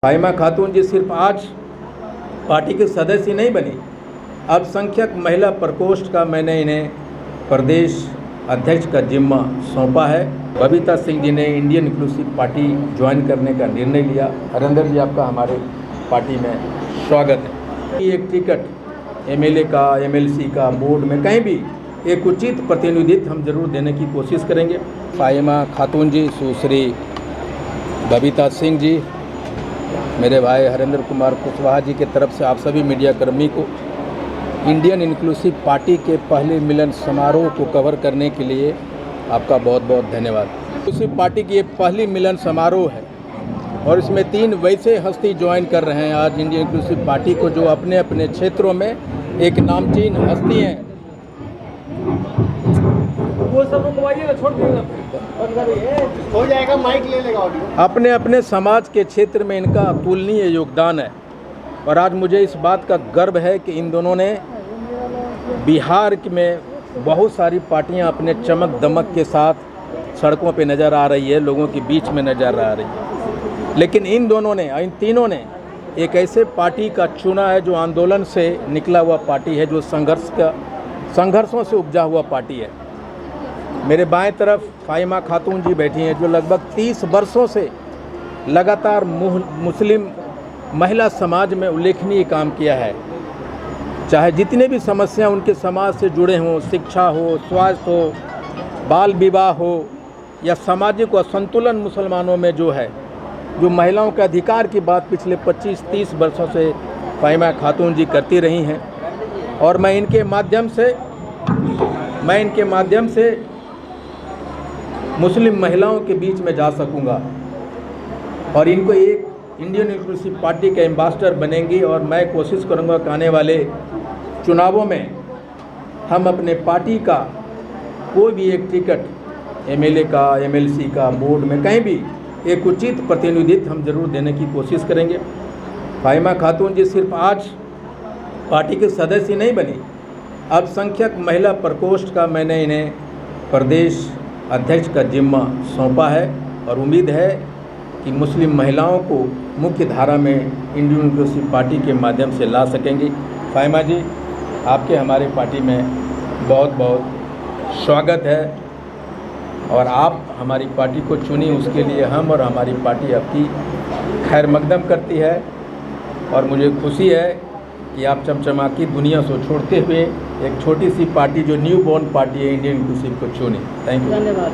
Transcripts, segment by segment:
फाहिमा खातून जी सिर्फ आज पार्टी के सदस्य नहीं बनी, अल्पसंख्यक महिला प्रकोष्ठ का मैंने इन्हें प्रदेश अध्यक्ष का जिम्मा सौंपा है। बबीता सिंह जी ने इंडियन इंक्लूसिव पार्टी ज्वाइन करने का निर्णय लिया। हरेंद्र जी, आपका हमारे पार्टी में स्वागत है। एक टिकट एमएलए का, एमएलसी का, बोर्ड में कहीं भी एक उचित प्रतिनिधित्व हम जरूर देने की कोशिश करेंगे। फाहिमा खातून जी, सुश्री बबीता सिंह जी, मेरे भाई हरेंद्र कुमार कुशवाहा जी के तरफ से आप सभी मीडिया कर्मी को इंडियन इंक्लूसिव पार्टी के पहले मिलन समारोह को कवर करने के लिए आपका बहुत बहुत धन्यवाद। इंक्लूसिव पार्टी की ये पहली मिलन समारोह है और इसमें 3 वैसे हस्ती ज्वाइन कर रहे हैं आज इंडियन इंक्लूसिव पार्टी को जो अपने अपने क्षेत्रों में एक नामचीन हस्ती हैं। वो सब ना, छोड़ दीजिए, हो जाएगा, माइक ले लेगा ऑडियो। अपने अपने समाज के क्षेत्र में इनका अतुलनीय योगदान है और आज मुझे इस बात का गर्व है कि इन दोनों ने बिहार में बहुत सारी पार्टियां अपने चमक दमक के साथ सड़कों पे नज़र आ रही है, लोगों के बीच में नज़र आ रही है, लेकिन इन दोनों ने, इन तीनों ने एक ऐसे पार्टी का चुना है जो आंदोलन से निकला हुआ पार्टी है, जो संघर्षों से उपजा हुआ पार्टी है। मेरे बाएं तरफ फाहिमा खातून जी बैठी हैं जो लगभग 30 वर्षों से लगातार मुस्लिम महिला समाज में उल्लेखनीय काम किया है। चाहे जितने भी समस्या उनके समाज से जुड़े हों, शिक्षा हो, स्वास्थ्य हो, बाल विवाह हो या सामाजिक असंतुलन मुसलमानों में जो है, जो महिलाओं के अधिकार की बात पिछले 25-30 वर्षों से फाहिमा खातून जी करती रही हैं और मैं इनके माध्यम से मुस्लिम महिलाओं के बीच में जा सकूंगा और इनको एक इंडियन इंक्लूसिव पार्टी के एम्बेसडर बनेंगी और मैं कोशिश करूंगा कि आने वाले चुनावों में हम अपने पार्टी का कोई भी एक टिकट एमएलए का, एमएलसी का, बोर्ड में कहीं भी एक उचित प्रतिनिधित्व हम जरूर देने की कोशिश करेंगे। फाहिमा खातून जी सिर्फ आज पार्टी के सदस्य नहीं बनी, अल्पसंख्यक महिला प्रकोष्ठ का मैंने इन्हें प्रदेश अध्यक्ष का जिम्मा सौंपा है और उम्मीद है कि मुस्लिम महिलाओं को मुख्य धारा में इंडियन इंक्लूसिव पार्टी के माध्यम से ला सकेंगी। फाहिमा जी, आपके हमारे पार्टी में बहुत बहुत स्वागत है और आप हमारी पार्टी को चुनी, उसके लिए हम और हमारी पार्टी आपकी खैर मकदम करती है और मुझे खुशी है कि आप चमचमाती दुनिया से छोड़ते हुए एक छोटी सी पार्टी जो न्यू बॉर्न पार्टी है इंडियन इंक्लूसिव को चुनी। थैंक यू, धन्यवाद।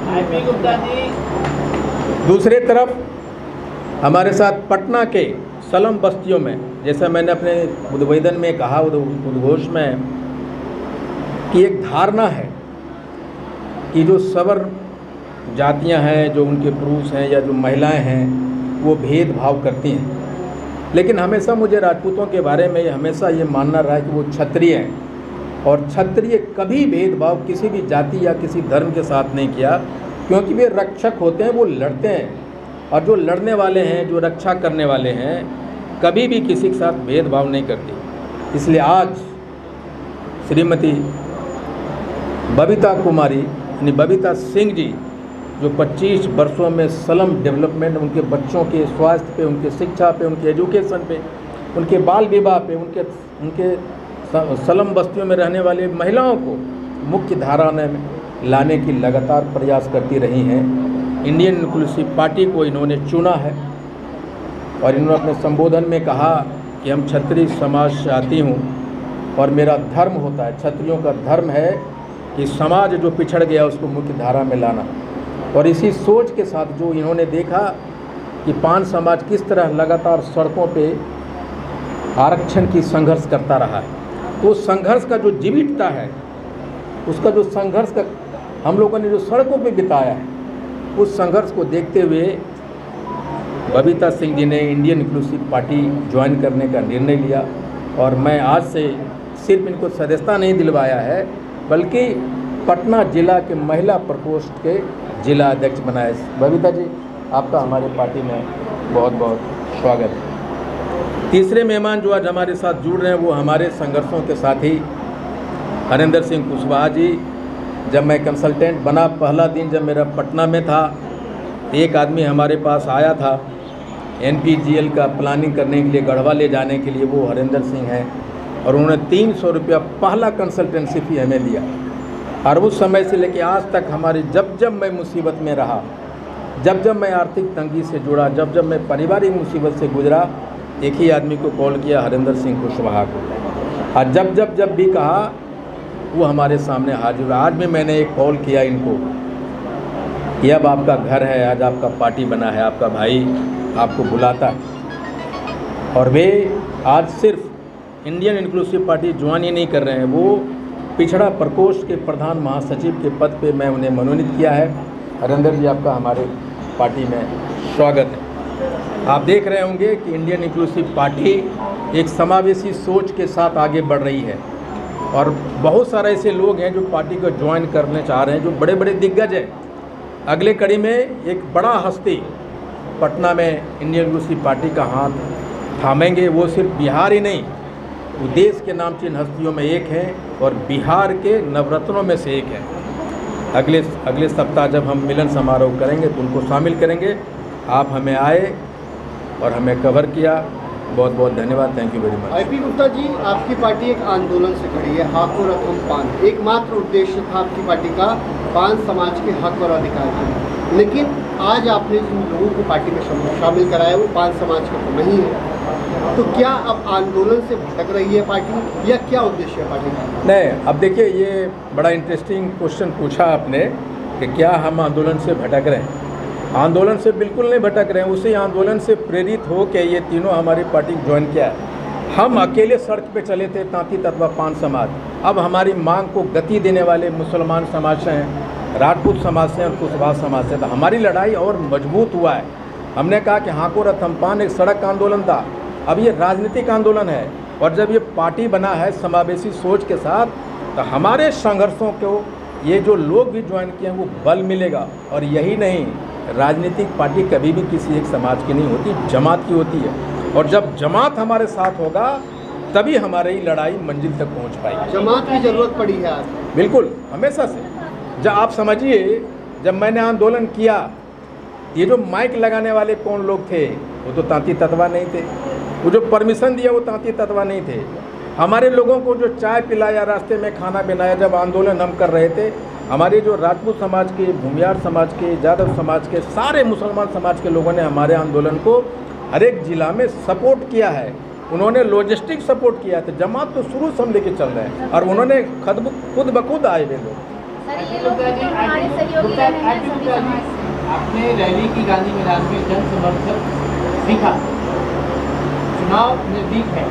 दूसरे तरफ हमारे साथ पटना के सलम बस्तियों में, जैसा मैंने अपने उद्बोधन में कहा, उद्घोष में, कि एक धारणा है कि जो सवर जातियां हैं, जो उनके पुरुष हैं या जो महिलाएं हैं, वो भेदभाव करती हैं। लेकिन हमेशा मुझे राजपूतों के बारे में हमेशा ये मानना रहा है कि वो क्षत्रिय हैं और क्षत्रिय कभी भेदभाव किसी भी जाति या किसी धर्म के साथ नहीं किया, क्योंकि वे रक्षक होते हैं, वो लड़ते हैं और जो लड़ने वाले हैं, जो रक्षा करने वाले हैं, कभी भी किसी के साथ भेदभाव नहीं करती। इसलिए आज श्रीमती बबीता कुमारी यानी बबीता सिंह जी जो 25 वर्षों में सलम डेवलपमेंट, उनके बच्चों के स्वास्थ्य पे, उनके शिक्षा पे, उनके एजुकेशन पे, उनके बाल विवाह पे, उनके सलम बस्तियों में रहने वाले महिलाओं को मुख्य धारा में लाने की लगातार प्रयास करती रही हैं। इंडियन इंक्लूसिव पार्टी को इन्होंने चुना है और इन्होंने अपने संबोधन में कहा कि हम क्षत्रिय समाज से आती हूँ और मेरा धर्म होता है, क्षत्रियों का धर्म है कि समाज जो पिछड़ गया उसको मुख्य धारा में लाना। और इसी सोच के साथ जो इन्होंने देखा कि पान समाज किस तरह लगातार सड़कों पे आरक्षण की संघर्ष करता रहा है, तो संघर्ष का जो जीवितता है, उसका जो संघर्ष का हम लोगों ने जो सड़कों पे बिताया है, उस संघर्ष को देखते हुए बबीता सिंह जी ने इंडियन इंक्लूसिव पार्टी ज्वाइन करने का निर्णय लिया और मैं आज से सिर्फ इनको सदस्यता नहीं दिलवाया है, बल्कि पटना जिला के महिला प्रकोष्ठ के जिला अध्यक्ष बनाए। बबीता जी, आपका हमारे पार्टी में बहुत बहुत स्वागत है। तीसरे मेहमान जो आज हमारे साथ जुड़ रहे हैं वो हमारे संघर्षों के साथी हरेंद्र सिंह कुशवाहा जी। जब मैं कंसल्टेंट बना, पहला दिन जब मेरा पटना में था, एक आदमी हमारे पास आया था NPGL का प्लानिंग करने के लिए गढ़वा ले जाने के लिए वो हरिंदर सिंह हैं, और उन्होंने 300 रुपया पहला कंसल्टेंसी फी हमें लिया। और उस समय से लेकर आज तक हमारी जब जब मैं मुसीबत में रहा, जब जब मैं आर्थिक तंगी से जुड़ा, जब जब मैं पारिवारिक मुसीबत से गुजरा, एक ही आदमी को कॉल किया, हरिंदर सिंह कुशवाहा को। और जब भी कहा वो हमारे सामने हाजिर हुआ। आज भी मैंने एक कॉल किया इनको कि अब आपका घर है, आज आपका पार्टी बना है, आपका भाई आपको बुलाता है। और वे आज सिर्फ इंडियन इंक्लूसिव पार्टी ज्वाइन ही नहीं कर रहे हैं, वो पिछड़ा प्रकोष्ठ के प्रधान महासचिव के पद पे मैं उन्हें मनोनीत किया है। हरिंदर जी, आपका हमारे पार्टी में स्वागत है। आप देख रहे होंगे कि इंडियन इंक्लूसिव पार्टी एक समावेशी सोच के साथ आगे बढ़ रही है, और बहुत सारे ऐसे लोग हैं जो पार्टी को ज्वाइन करने चाह रहे हैं, जो बड़े बड़े दिग्गज हैं। अगले कड़ी में एक बड़ा हस्ती पटना में इंडियन इंक्लूसिव पार्टी का हाथ थामेंगे। वो सिर्फ बिहार ही नहीं, वो देश के नामचीन हस्तियों में एक है, और बिहार के नवरत्नों में से एक है। अगले सप्ताह जब हम मिलन समारोह करेंगे तो उनको शामिल करेंगे। आप हमें आए और हमें कवर किया, बहुत बहुत धन्यवाद। Thank you very much. IP Gupta ji, आपकी पार्टी एक आंदोलन से खड़ी है, हक और रकम पान। एकमात्र उद्देश्य था आपकी पार्टी का पान समाज के हक और अधिकार के, लेकिन आज आपने जिन लोगों को पार्टी में शामिल कराया वो पान समाज के तो नहीं है। तो क्या अब आंदोलन से भटक रही है पार्टी, या क्या उद्देश्य है पार्टी का? नहीं, अब देखिए, ये बड़ा इंटरेस्टिंग क्वेश्चन पूछा आपने कि क्या हम आंदोलन से भटक रहे हैं। आंदोलन से बिल्कुल नहीं भटक रहे हैं। उसी आंदोलन से प्रेरित हो के ये तीनों हमारी पार्टी ज्वाइन किया है। हम अकेले सड़क पे चले थे, तांती तत्वा पान समाज। अब हमारी मांग को गति देने वाले मुसलमान समाज से हैं, राजपूत समाज से और कुशवाहा समाज से। तो हमारी लड़ाई और मजबूत हुआ है। हमने कहा कि हाको रथम पान एक सड़क का आंदोलन था, अब ये राजनीतिक आंदोलन है। और जब ये पार्टी बना है समावेशी सोच के साथ, तो हमारे संघर्षों को ये जो लोग भी ज्वाइन किए हैं वो बल मिलेगा। और यही नहीं, राजनीतिक पार्टी कभी भी किसी एक समाज की नहीं होती, जमात की होती है। और जब जमात हमारे साथ होगा तभी हमारी लड़ाई मंजिल तक पहुंच पाएगी। जमात की जरूरत पड़ी है आज? बिल्कुल, हमेशा से। जब आप समझिए, जब मैंने आंदोलन किया, ये जो माइक लगाने वाले कौन लोग थे, वो तो तांती तत्वा नहीं थे। वो जो परमिशन दिया वो तांती तत्वा नहीं थे। हमारे लोगों को जो चाय पिलाया, रास्ते में खाना बनाया, जब आंदोलन हम कर रहे थे, हमारे जो राजपूत समाज के, भूमियार समाज के, यादव समाज के, सारे मुसलमान समाज के लोगों ने हमारे आंदोलन को हर एक जिला में सपोर्ट किया है। उन्होंने लॉजिस्टिक सपोर्ट किया था। जमात तो शुरू से हम लेके चल रहे हैं, और उन्होंने खुद बखुद आए वे लोग। आपने रैली की गांधी मैदान में जन समर्थक दिखा, चुनाव नजदीक है,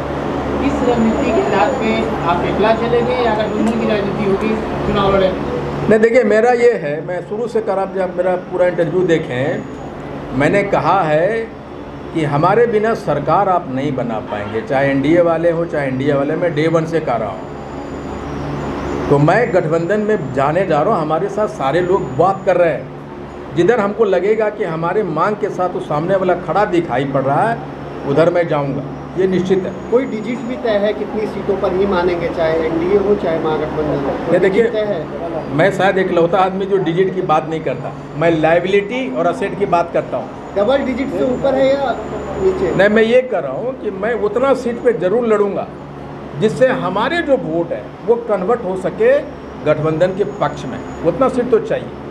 इस रणनीति के तहत में आप अकेला चलेंगे या गठबंधन की राजनीति होगी चुनाव लड़ेंगे? नहीं, देखिए, मेरा ये है, मैं शुरू से कर, आप जब मेरा पूरा इंटरव्यू देखें, मैंने कहा है कि हमारे बिना सरकार आप नहीं बना पाएंगे, चाहे NDA वाले हो चाहे इंडिया वाले। मैं डे 1 से कह रहा हूँ। तो मैं गठबंधन में जाने जा रहा हूँ, हमारे साथ सारे लोग बात कर रहे हैं। जिधर हमको लगेगा कि हमारे मांग के साथ वो सामने वाला खड़ा दिखाई पड़ रहा है, उधर मैं जाऊँगा, ये निश्चित है। कोई डिजिट भी तय है कितनी सीटों पर ही मानेंगे, चाहे NDA हो चाहे महागठबंधन हो? ये देखिए, तय है? मैं शायद इकलौता आदमी जो डिजिट की बात नहीं करता, मैं लायबिलिटी और असेट की बात करता हूँ। डबल डिजिट से ऊपर है या नीचे? नहीं, मैं ये कर रहा हूँ कि मैं उतना सीट पे जरूर लड़ूंगा जिससे हमारे जो वोट है वो कन्वर्ट हो सके गठबंधन के पक्ष में। उतना सीट तो चाहिए।